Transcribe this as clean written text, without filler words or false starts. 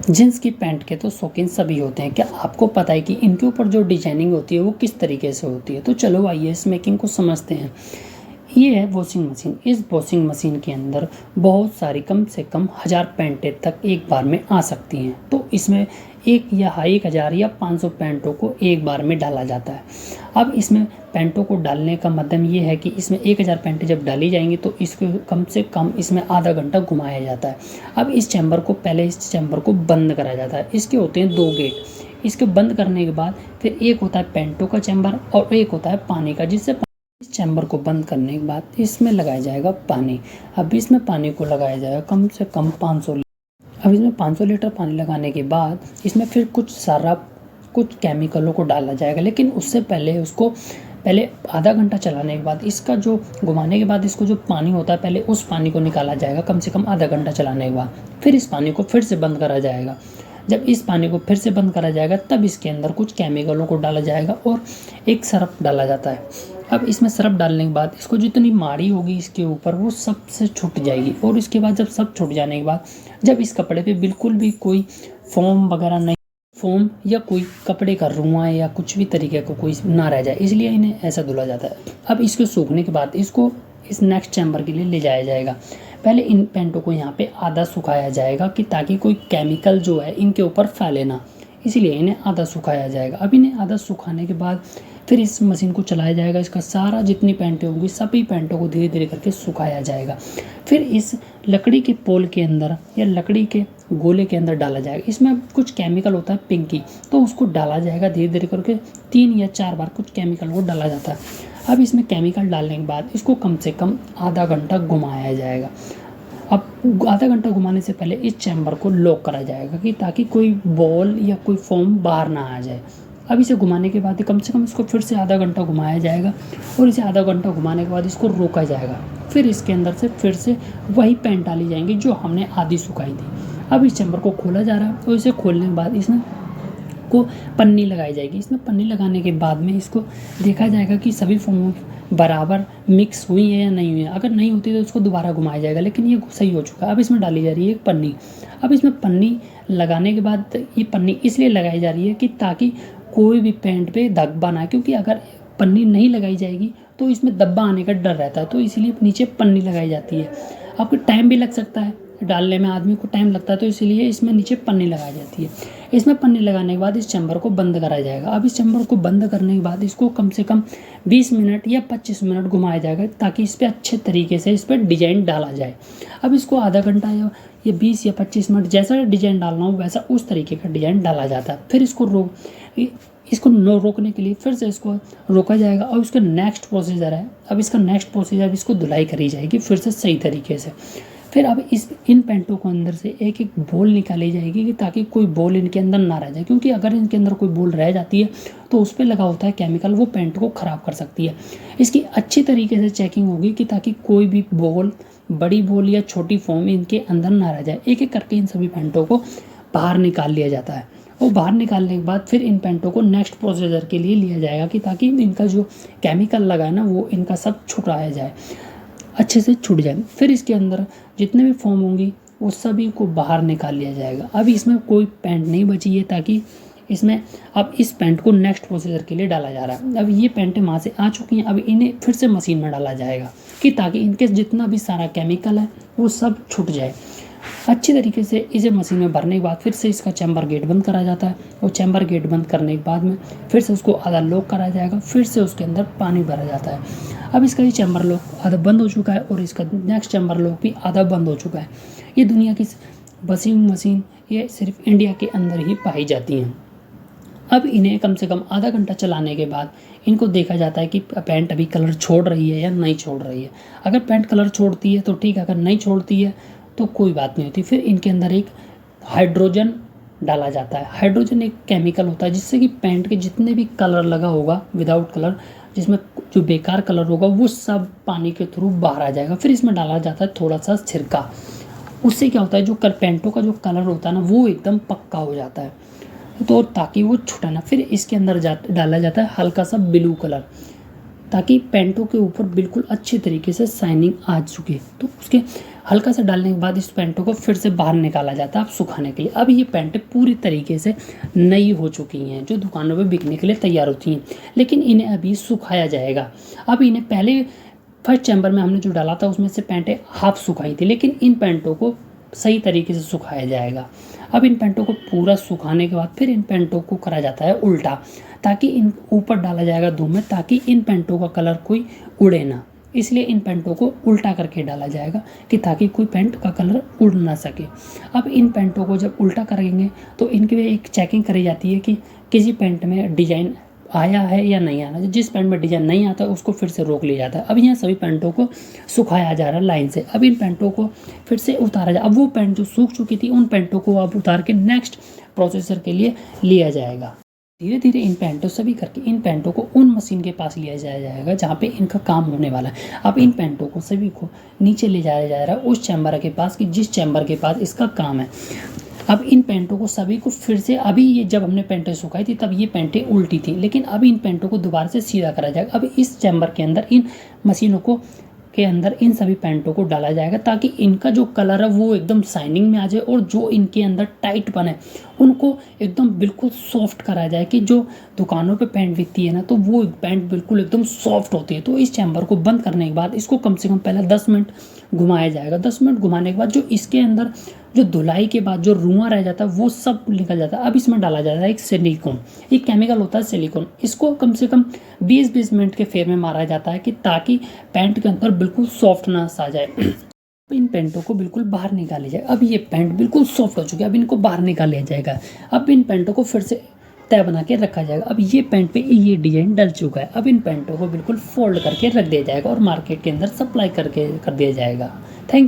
Jeans की pant के तो शौकीन सभी होते हैं। क्या आपको पता है कि इनके ऊपर जो डिजाइनिंग होती है वो किस तरीके से होती है? तो चलो आइए इस मेकिंग को समझते हैं। ये है वॉशिंग मशीन। इस वॉशिंग मशीन के अंदर बहुत सारी कम से कम 1000 पैंटें तक एक बार में आ सकती हैं। तो इसमें 1000 या 500 पैंटों को एक बार में डाला जाता है। अब इसमें पैंटों को डालने का मतलब ये है कि इसमें 1000 पैंटें जब डाली जाएंगी तो इसको कम से कम इसमें आधा घंटा घुमाया जाता है। अब इस चैम्बर को बंद करा जाता है। इसके होते हैं 2 गेट। इसके बंद करने के बाद फिर एक होता है पैंटों का चैम्बर और एक होता है पानी का, जिससे इस चैम्बर को बंद करने के बाद इसमें लगाया जाएगा पानी। अब इसमें पानी को लगाया जाएगा कम से कम 500 लीटर। अब इसमें 500 लीटर पानी लगाने के बाद इसमें फिर कुछ केमिकलों को डाला जाएगा, लेकिन उससे पहले आधा घंटा चलाने के बाद इसका जो घुमाने के बाद इसको जो पानी होता है पहले उस पानी को निकाला जाएगा कम से कम आधा घंटा चलाने के बाद। फिर इस पानी को फिर से बंद करा जाएगा। जब इस पानी को फिर से बंद करा जाएगा तब इसके अंदर कुछ केमिकलों को डाला जाएगा और एक सरफ डाला जाता है। अब इसमें सरफ डालने के बाद इसको जितनी माड़ी होगी इसके ऊपर वो सब से छूट जाएगी। और इसके बाद जब सब छूट जाने के बाद जब इस कपड़े पे बिल्कुल भी कोई फोम या कोई कपड़े का रुआं या कुछ भी तरीके का कोई ना रह जाए, इसलिए इन्हें ऐसा धुला जाता है। अब इसको सूखने के बाद इसको इस नेक्स्ट चैम्बर के लिए ले जाया जाएगा। पहले इन पेंटों को यहाँ पे आधा सुखाया जाएगा कि ताकि कोई केमिकल जो है इनके ऊपर फैले ना, इसीलिए इन्हें आधा सुखाया जाएगा। अब इन्हें आधा सुखाने के बाद फिर इस मशीन को चलाया जाएगा। इसका सारा जितनी पेंटें होंगी सभी पेंटों को धीरे धीरे करके सुखाया जाएगा। फिर इस लकड़ी के पोल के अंदर या लकड़ी के गोले के अंदर डाला जाएगा। इसमें कुछ केमिकल होता है पिंकी, तो उसको डाला जाएगा धीरे धीरे करके 3 या 4 बार कुछ केमिकल को डाला जाता है। अब इसमें केमिकल डालने के बाद इसको कम से कम आधा घंटा घुमाया जाएगा। अब आधा घंटा घुमाने से पहले इस चैम्बर को लॉक करा जाएगा कि ताकि कोई बॉल या कोई फोम बाहर ना आ जाए। अब इसे घुमाने के बाद कम से कम इसको फिर से आधा घंटा घुमाया जाएगा और इसे आधा घंटा घुमाने के बाद इसको रोका जाएगा। फिर इसके अंदर से फिर से वही पेंट डाली जाएंगी जो हमने आधी सुखाई थी। अब इस चैम्बर को खोला जा रहा है और इसे खोलने के बाद इसमें को पन्नी लगाई जाएगी। इसमें पन्नी लगाने के बाद में इसको देखा जाएगा कि सभी फोम बराबर मिक्स हुई है या नहीं हुई है। अगर नहीं होती तो उसको दोबारा घुमाया जाएगा, लेकिन ये सही हो चुका है। अब इसमें डाली जा रही है एक पन्नी। अब इसमें पन्नी लगाने के बाद ये पन्नी इसलिए लगाई जा रही है कि ताकि कोई भी पेंट पे धब्बा ना आए, क्योंकि अगर पन्नी नहीं लगाई जाएगी तो इसमें धब्बा आने का डर रहता है, तो इसलिए नीचे पन्नी लगाई जाती है। आपको टाइम भी लग सकता है, डालने में आदमी को टाइम लगता है, तो इसीलिए इसमें नीचे पन्नी लगाई जाती है। इसमें पन्नी लगाने के बाद इस चैम्बर को बंद कराया जाएगा। अब इस चैम्बर को बंद करने के बाद इसको कम से कम 20 मिनट या 25 मिनट घुमाया जाएगा ताकि इस पर अच्छे तरीके से इस पर डिजाइन डाला जाए। अब इसको आधा घंटा या 20 या 25 मिनट जैसा डिजाइन डालना हो वैसा उस तरीके का डिजाइन डाला जाता है। फिर इसको रोकने के लिए फिर से इसको रोका जाएगा और उसका नेक्स्ट प्रोसीजर है। अब इसका नेक्स्ट प्रोसीजर इसको धुलाई करी जाएगी फिर से सही तरीके से। फिर अब इन पेंटों को अंदर से एक एक बॉल निकाली जाएगी कि ताकि कोई बॉल इनके अंदर ना रह जाए, क्योंकि अगर इनके अंदर कोई बॉल रह जाती है तो उस पर लगा होता है केमिकल, वो पेंट को ख़राब कर सकती है। इसकी अच्छी तरीके से चेकिंग होगी कि ताकि कोई भी बॉल, बड़ी बॉल या छोटी फोम इनके अंदर ना रह जाए। एक एक करके इन सभी पेंटों को बाहर निकाल लिया जाता है और बाहर निकालने के बाद फिर इन पेंटों को नेक्स्ट प्रोसीजर के लिए लिया जाएगा कि ताकि इनका जो केमिकल लगा है ना वो इनका सब छुटाया जाए, अच्छे से छूट जाए। फिर इसके अंदर जितने भी फॉर्म होंगी वो सभी को बाहर निकाल लिया जाएगा। अब इसमें कोई पेंट नहीं बची है ताकि इसमें अब इस पेंट को नेक्स्ट प्रोसीजर के लिए डाला जा रहा है। अब ये पेंटें वहाँ से आ चुकी हैं, अब इन्हें फिर से मशीन में डाला जाएगा कि ताकि इनके जितना भी सारा केमिकल है वो सब छूट जाए। अच्छी तरीके से इसे मशीन में भरने के बाद फिर से इसका चैम्बर गेट बंद करा जाता है और चैम्बर गेट बंद करने के बाद में फिर से उसको आधा लॉक करा जाएगा, फिर से उसके अंदर पानी भरा जाता है। अब इसका ये चैम्बर लॉक आधा बंद हो चुका है और इसका नेक्स्ट चैम्बर लॉक भी आधा बंद हो चुका है। ये दुनिया की वॉशिंग मशीन ये सिर्फ इंडिया के अंदर ही पाई जाती हैं। अब इन्हें कम से कम आधा घंटा चलाने के बाद इनको देखा जाता है कि पैंट अभी कलर छोड़ रही है या नहीं छोड़ रही है। अगर पैंट कलर छोड़ती है तो ठीक है, अगर नहीं छोड़ती है तो कोई बात नहीं होती। फिर इनके अंदर एक हाइड्रोजन डाला जाता है। हाइड्रोजन एक केमिकल होता है जिससे कि पैंट के जितने भी कलर लगा होगा विदाउट कलर, जिसमें जो बेकार कलर होगा वो सब पानी के थ्रू बाहर आ जाएगा। फिर इसमें डाला जाता है थोड़ा सा सिरका। उससे क्या होता है जो पेंटों का जो कलर होता है ना वो एकदम पक्का हो जाता है, तो ताकि वो छूटे ना। फिर इसके अंदर डाला जाता है हल्का सा ब्लू कलर। ताकि पैंटों के ऊपर बिल्कुल अच्छे तरीके से शाइनिंग आ चुके। तो उसके हल्का सा डालने के बाद इस पैंटों को फिर से बाहर निकाला जाता है अब सुखाने के लिए। अब ये पैंटें पूरी तरीके से नई हो चुकी हैं, जो दुकानों पे बिकने के लिए तैयार होती हैं, लेकिन इन्हें अभी सुखाया जाएगा। अब इन्हें पहले फर्स्ट चैम्बर में हमने जो डाला था उसमें से पैंटें हाफ सुखाई थी, लेकिन इन पैंटों को सही तरीके से सुखाया जाएगा। अब इन पैंटों को पूरा सुखाने के बाद फिर इन पैंटों को करा जाता है उल्टा, ताकि इन ऊपर डाला जाएगा धूप में, ताकि इन पैंटों का कलर कोई उड़े ना। इसलिए इन पैंटों को उल्टा करके डाला जाएगा कि ताकि कोई पैंट का कलर उड़ ना सके। अब इन पैंटों को जब उल्टा करेंगे तो इनके लिए एक चेकिंग करी जाती है कि किसी पैंट में डिजाइन आया है या नहीं आना। जिस पैंट में डिजाइन नहीं आता उसको फिर से रोक लिया जाता है। अब यहाँ सभी पैंटों को सुखाया जा रहा है लाइन से। अब इन पैंटों को फिर से उतारा जाए। अब वो पैंट जो सूख चुकी थी उन पैंटों को अब उतार के नेक्स्ट प्रोसेसर के लिए लिया जाएगा। धीरे धीरे इन पैंटों सभी करके इन पैंटों को उन मशीन के पास लिया जाएगा जहाँ पे इनका काम होने वाला है। अब इन पैंटों को सभी को नीचे ले जाया जा रहा है उस चैम्बर के पास कि जिस चैम्बर के पास इसका काम है। अब इन पैंटों को सभी को फिर से, अभी ये जब हमने पैंटें सुखाई थी तब ये पैंटें उल्टी थी, लेकिन अब इन पैंटों को दोबारा से सीधा करा जाएगा। अब इस चैम्बर के अंदर इन मशीनों को के अंदर इन सभी पैंटों को डाला जाएगा ताकि इनका जो कलर है वो एकदम शाइनिंग में आ जाए और जो इनके अंदर टाइट बने उनको एकदम बिल्कुल सॉफ्ट करा जाए कि जो दुकानों पे पैंट बिकती है ना तो वो पैंट बिल्कुल एकदम सॉफ्ट होती है। तो इस चैम्बर को बंद करने के बाद इसको कम से कम पहले 10 मिनट घुमाया जाएगा। 10 मिनट घुमाने के बाद जो इसके अंदर जो धुलाई के बाद जो रुआं रह जाता है वो सब निकल जाता है। अब इसमें डाला जाता है एक सिलिकॉन, एक केमिकल होता है सिलिकॉन। इसको कम से कम 20-20 मिनट के फेर में मारा जाता है कि ताकि पैंट के अंदर बिल्कुल सॉफ्टनेस आ जाए। इन पैंटों को बिल्कुल बाहर निकाली जाए। अब ये पैंट बिल्कुल सॉफ्ट हो चुकी है, अब इनको बाहर निकाल लिया जाएगा। अब इन पैंटों को फिर से तय बना के रखा जाएगा। अब ये पैंट पे ये डिजाइन डल चुका है। अब इन पैंटों को बिल्कुल फोल्ड करके रख दिया जाएगा और मार्केट के अंदर सप्लाई कर दिया जाएगा। Thank you.